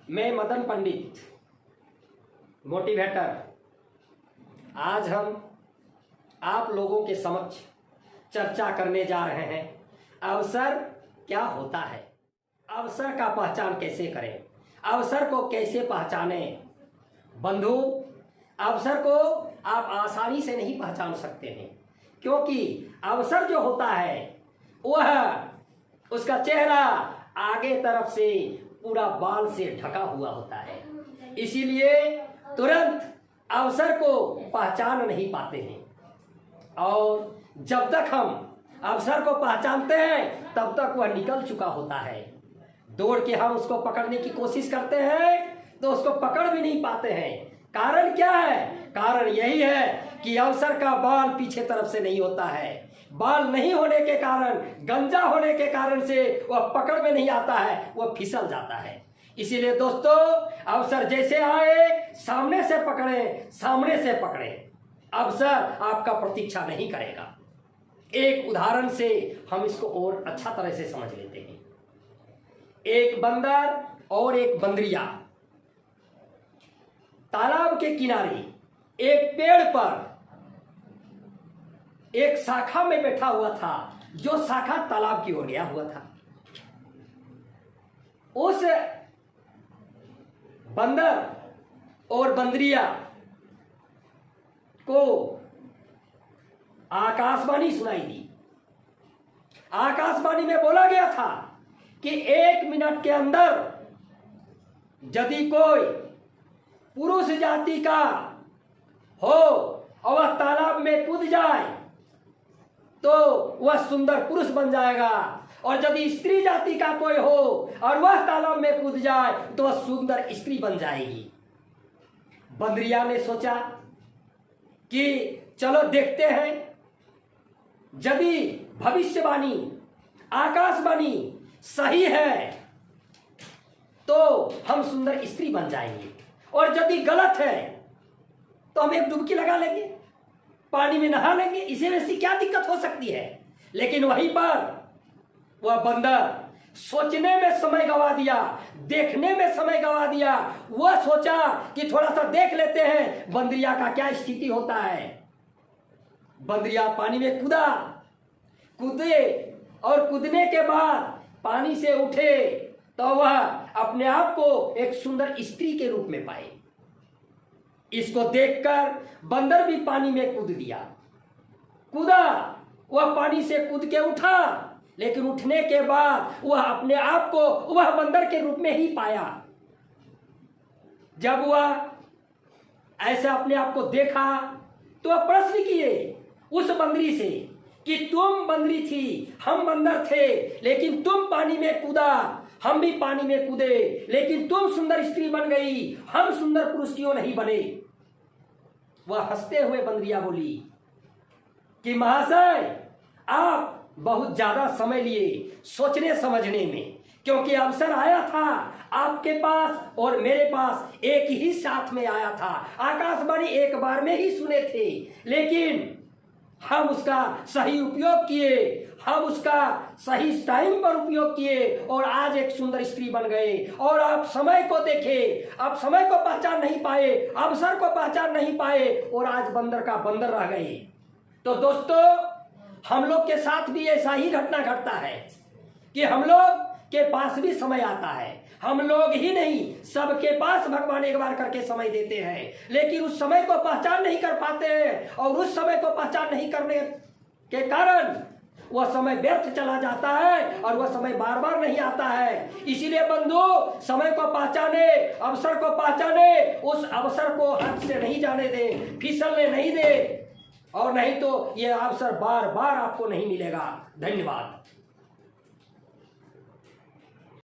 मैं मदन पंडित मोटिवेटर। आज हम आप लोगों के समक्ष चर्चा करने जा रहे हैं अवसर क्या होता है, अवसर का पहचान कैसे करें, अवसर को कैसे पहचानें। बंधु, अवसर को आप आसानी से नहीं पहचान सकते हैं, क्योंकि अवसर जो होता है वह उसका चेहरा आगे तरफ से पूरा बाल से ढका हुआ होता है, इसीलिए तुरंत अवसर को पहचान नहीं पाते हैं। और जब तक हम अवसर को पहचानते हैं तब तक वह निकल चुका होता है। दौड़ के हम उसको पकड़ने की कोशिश करते हैं तो उसको पकड़ भी नहीं पाते हैं। कारण क्या है? कारण यही है कि अवसर का बाल पीछे तरफ से नहीं होता है। बाल नहीं होने के कारण, गंजा होने के कारण से वह पकड़ में नहीं आता है, वह फिसल जाता है। इसीलिए दोस्तों, अवसर जैसे आए सामने से पकड़ें, सामने से पकड़ें। अवसर आपका प्रतीक्षा नहीं करेगा। एक उदाहरण से हम इसको और अच्छा तरह से समझ लेते हैं। एक बंदर और एक बंदरिया तालाब के किनारे एक पेड़ पर एक शाखा में बैठा हुआ था, जो शाखा तालाब की ओर गया हुआ था। उस बंदर और बंदरिया को आकाशवाणी सुनाई दी। आकाशवाणी में बोला गया था कि 1 मिनट के अंदर यदि कोई पुरुष जाति का हो और वह तालाब में कूद जाए तो वह सुंदर पुरुष बन जाएगा, और यदि स्त्री जाति का कोई हो और वह तालाब में कूद जाए तो वह सुंदर स्त्री बन जाएगी। बंदरिया ने सोचा कि चलो देखते हैं, यदि भविष्यवाणी, आकाशवाणी सही है तो हम सुंदर स्त्री बन जाएंगे, और यदि गलत है तो हम एक डुबकी लगा लेंगे, पानी में नहा लेंगे। इसे वैसी क्या दिक्कत हो सकती है? लेकिन वहीं पर वह बंदर सोचने में समय गवा दिया, देखने में समय गवा दिया। वह सोचा कि थोड़ा सा देख लेते हैं बंदरिया का क्या स्थिति होता है। बंदरिया पानी में कूदे और कूदने के बाद पानी से उठे तो वह अपने आप को एक सुंदर स्त्री के रूप में पाए। इसको देखकर बंदर भी पानी में कूदा। वह पानी से कूद के उठा, लेकिन उठने के बाद वह अपने आप को वह बंदर के रूप में ही पाया। जब वह ऐसा अपने आप को देखा तो वह प्रश्न किए उस बंदरी से कि तुम बंदरी थी, हम बंदर थे, लेकिन तुम पानी में कूदा, हम भी पानी में कूदे, लेकिन तुम सुंदर स्त्री बन गई, हम सुंदर पुरुष क्यों नहीं बने? वह हंसते हुए बंदरिया बोली कि महाशय, आप बहुत ज्यादा समय लिए सोचने समझने में, क्योंकि अवसर आया था आपके पास और मेरे पास एक ही साथ में आया था। आकाशवाणी एक बार में ही सुने थे, लेकिन हम उसका सही उपयोग किए, हम उसका सही टाइम पर उपयोग किए और आज एक सुंदर स्त्री बन गए। और आप समय को देखे, आप समय को पहचान नहीं पाए, अवसर को पहचान नहीं पाए और आज बंदर का बंदर रह गए। तो दोस्तों, हम लोग के साथ भी ऐसा ही घटना घटता है कि हम लोग के पास भी समय आता है। हम लोग ही नहीं, सबके पास भगवान एक बार करके समय देते हैं, लेकिन उस समय को पहचान नहीं कर पाते हैं, और उस समय को पहचान नहीं करने के कारण वह समय व्यर्थ चला जाता है और वह समय बार बार नहीं आता है। इसीलिए बंधु, समय को पहचाने, अवसर को पहचाने, उस अवसर को हाथ से नहीं जाने दे, फिसलने नहीं दे, और नहीं तो यह अवसर बार बार आपको नहीं मिलेगा। धन्यवाद।